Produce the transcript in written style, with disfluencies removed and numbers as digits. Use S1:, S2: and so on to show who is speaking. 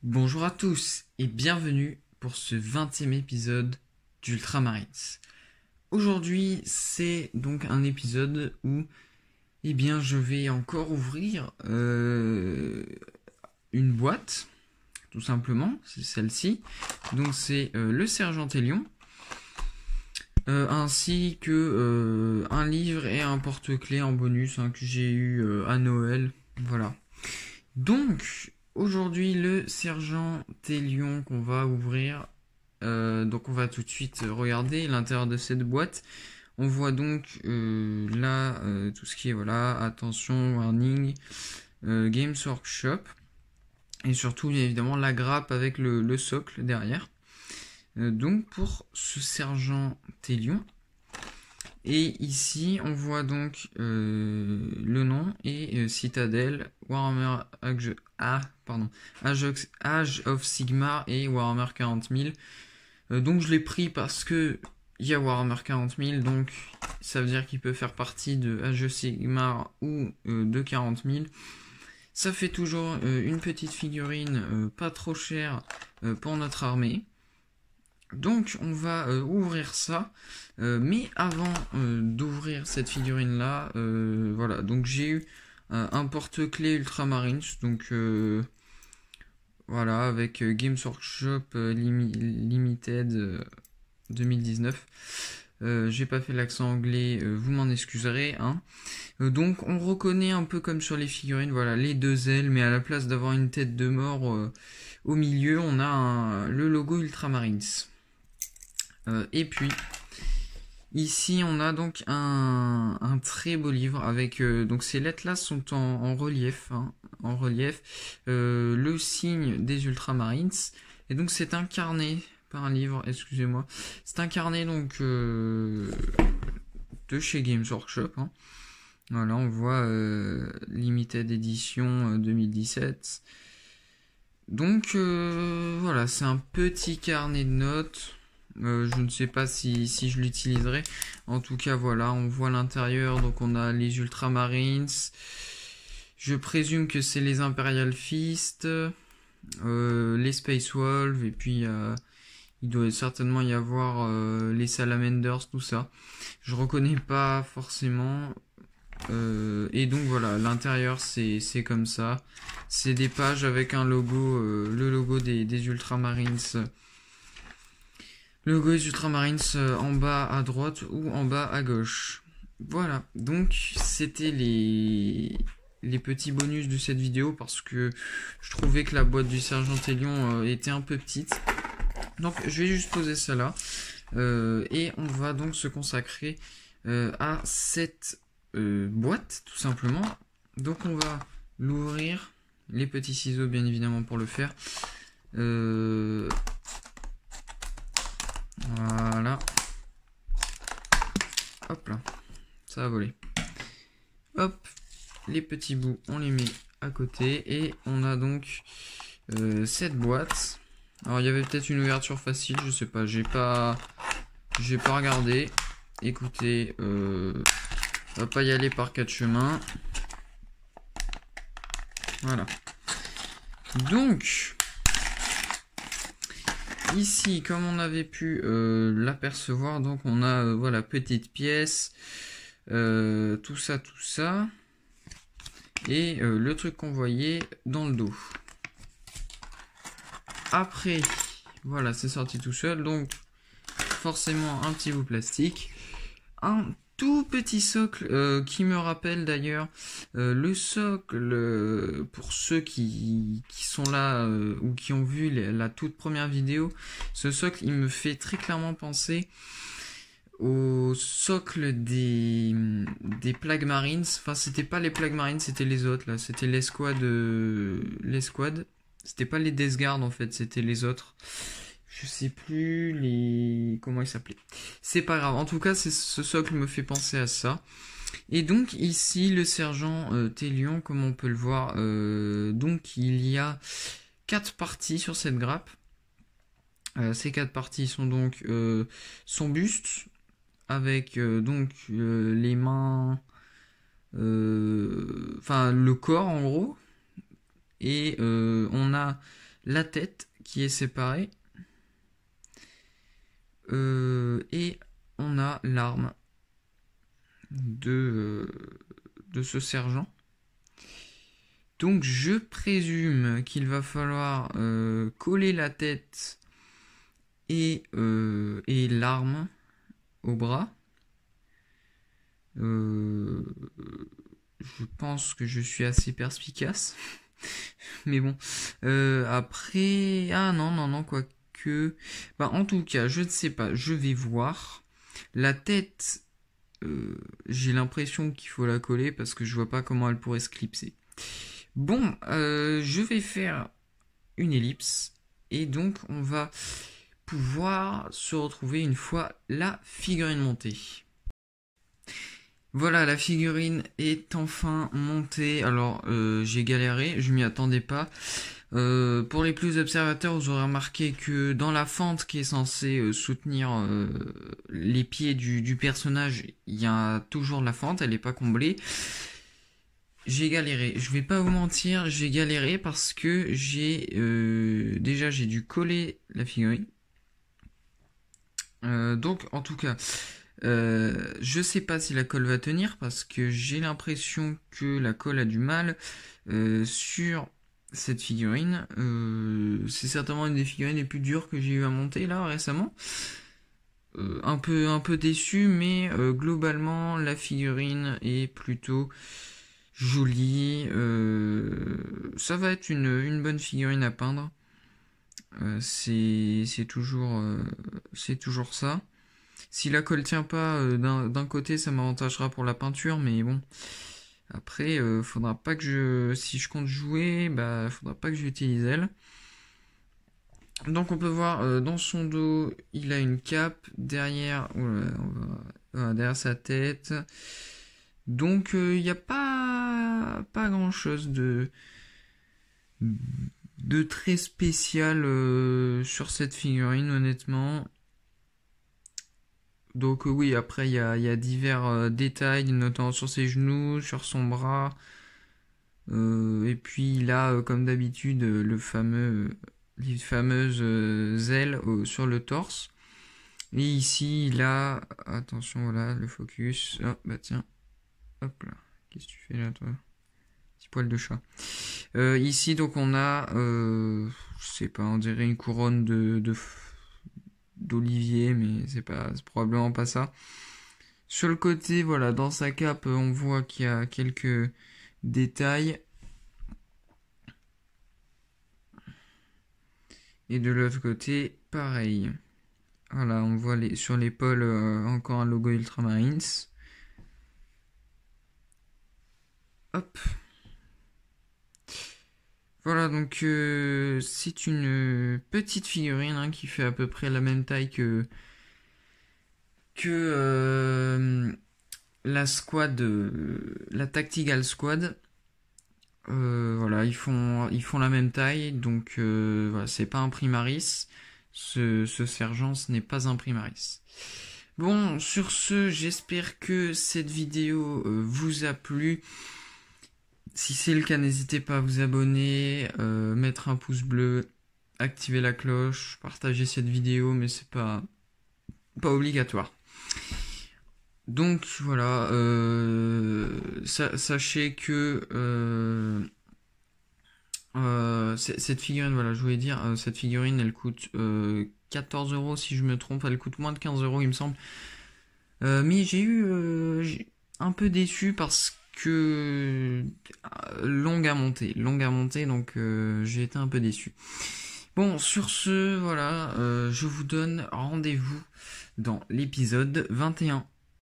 S1: Bonjour à tous et bienvenue pour ce 20e épisode d'Ultramarines. Aujourd'hui, c'est donc un épisode où je vais encore ouvrir une boîte, tout simplement, c'est celle-ci. Donc c'est le Sergent Télion, ainsi que un livre et un porte-clés en bonus que j'ai eu à Noël. Voilà. Donc, aujourd'hui, le Sergent Télion qu'on va ouvrir. Donc, on va tout de suite regarder l'intérieur de cette boîte. On voit donc là tout ce qui est, voilà, attention, warning, Games Workshop. Et surtout, évidemment, la grappe avec le socle derrière. Donc, pour ce Sergent Télion. Et ici, on voit donc le nom et Citadel, Warhammer Age of Sigmar et Warhammer 40 000. Donc je l'ai pris parce que il y a Warhammer 40 000, donc ça veut dire qu'il peut faire partie de Age of Sigmar ou de 40 000. Ça fait toujours une petite figurine pas trop chère pour notre armée. Donc on va ouvrir ça, mais avant d'ouvrir cette figurine là, voilà, donc j'ai eu un porte-clés Ultramarines, donc voilà, avec Games Workshop Limited 2019. J'ai pas fait l'accent anglais, vous m'en excuserez, hein. Donc on reconnaît un peu comme sur les figurines, voilà, les deux ailes, mais à la place d'avoir une tête de mort au milieu, on a le logo Ultramarines. Et puis ici on a donc un très beau livre avec donc ces lettres là sont en relief, le signe des Ultramarines, et donc c'est incarné par un livre, excusez-moi, c'est incarné donc de chez Games Workshop, hein. Voilà, on voit Limited Edition 2017. Donc voilà, c'est un petit carnet de notes. Je ne sais pas si je l'utiliserai. En tout cas, voilà, on voit l'intérieur. Donc, on a les Ultramarines. Je présume que c'est les Imperial Fist, les Space Wolves, et puis il doit certainement y avoir les Salamanders, tout ça. Je reconnais pas forcément. Et donc voilà, l'intérieur c'est comme ça. C'est des pages avec un logo, le logo des Ultramarines. Le logo des Ultramarines en bas à droite ou en bas à gauche. Voilà, donc c'était les petits bonus de cette vidéo parce que je trouvais que la boîte du Sergent Télion était un peu petite. Donc je vais juste poser ça là. Et on va donc se consacrer à cette boîte tout simplement. Donc on va l'ouvrir. Les petits ciseaux bien évidemment pour le faire. Voilà. Hop là. Ça va voler. Hop. Les petits bouts, on les met à côté. Et on a donc cette boîte. Alors il y avait peut-être une ouverture facile, je sais pas. J'ai pas regardé. Écoutez, on va pas y aller par quatre chemins. Voilà. Donc, ici, comme on avait pu l'apercevoir, donc on a voilà, petite pièce, tout ça, et le truc qu'on voyait dans le dos. Après, voilà, c'est sorti tout seul, donc forcément un petit bout plastique, un tout petit socle qui me rappelle d'ailleurs le socle pour ceux qui sont là ou qui ont vu la toute première vidéo. Ce socle il me fait très clairement penser au socle des Plague Marines. Enfin c'était pas les Plague Marines, c'était les autres là, c'était l'escouade, c'était pas les Death Guard en fait, c'était les autres. Je sais plus comment il s'appelait. C'est pas grave. En tout cas, ce socle me fait penser à ça. Et donc ici, le sergent Télion, comme on peut le voir, donc il y a 4 parties sur cette grappe. Ces 4 parties sont donc son buste avec donc les mains, enfin le corps en gros. Et on a la tête qui est séparée. Et on a l'arme de ce sergent. Donc je présume qu'il va falloir coller la tête et l'arme au bras. Je pense que je suis assez perspicace. Mais bon. Après... Ah non, quoique... Bah, en tout cas, je ne sais pas. Je vais voir. La tête... j'ai l'impression qu'il faut la coller parce que je vois pas comment elle pourrait se clipser. Bon, je vais faire une ellipse. Et donc, on va pouvoir se retrouver une fois la figurine montée. Voilà, la figurine est enfin montée. Alors, j'ai galéré, je m'y attendais pas. Pour les plus observateurs, vous aurez remarqué que dans la fente qui est censée soutenir les pieds du personnage, il y a toujours la fente, elle n'est pas comblée. J'ai galéré, je vais pas vous mentir, j'ai galéré parce que déjà j'ai dû coller la figurine. Donc en tout cas, je sais pas si la colle va tenir parce que j'ai l'impression que la colle a du mal sur cette figurine. C'est certainement une des figurines les plus dures que j'ai eu à monter là récemment. Un peu déçu, mais globalement la figurine est plutôt jolie. Ça va être une bonne figurine à peindre. C'est toujours ça. Si la colle tient pas d'un côté, ça m'avantagera pour la peinture, mais bon. Après, faudra pas que si je compte jouer, bah, faudra pas que j'utilise elle. Donc on peut voir dans son dos, il a une cape derrière, derrière sa tête. Donc il n'y a pas grand chose de très spécial sur cette figurine, honnêtement. Donc oui, après il y a divers détails, notamment sur ses genoux, sur son bras. Et puis là, comme d'habitude, les fameuses ailes sur le torse. Et ici, là, attention, voilà, le focus. Oh, bah tiens, hop là, qu'est-ce que tu fais là, toi? Petit poil de chat. Ici, donc, on a, je sais pas, on dirait une couronne d'olivier, mais c'est probablement pas ça. Sur le côté, voilà, dans sa cape, on voit qu'il y a quelques détails. Et de l'autre côté, pareil. Voilà, on voit sur l'épaule encore un logo Ultramarines. Hop. Voilà, donc c'est une petite figurine hein, qui fait à peu près la même taille que la squad, la Tactical Squad. Voilà, ils font la même taille, donc voilà, c'est pas un Primaris. Ce sergent, ce n'est pas un Primaris. Bon, sur ce, j'espère que cette vidéo vous a plu. Si c'est le cas, n'hésitez pas à vous abonner, mettre un pouce bleu, activer la cloche, partager cette vidéo, mais c'est pas obligatoire. Donc voilà, sachez que cette figurine, voilà, je voulais dire, cette figurine, elle coûte 14 € si je me trompe, elle coûte moins de 15 € il me semble. Mais j'ai un peu déçu parce que longue à monter, donc j'ai été un peu déçu. Bon, sur ce, voilà, je vous donne rendez-vous dans l'épisode 21.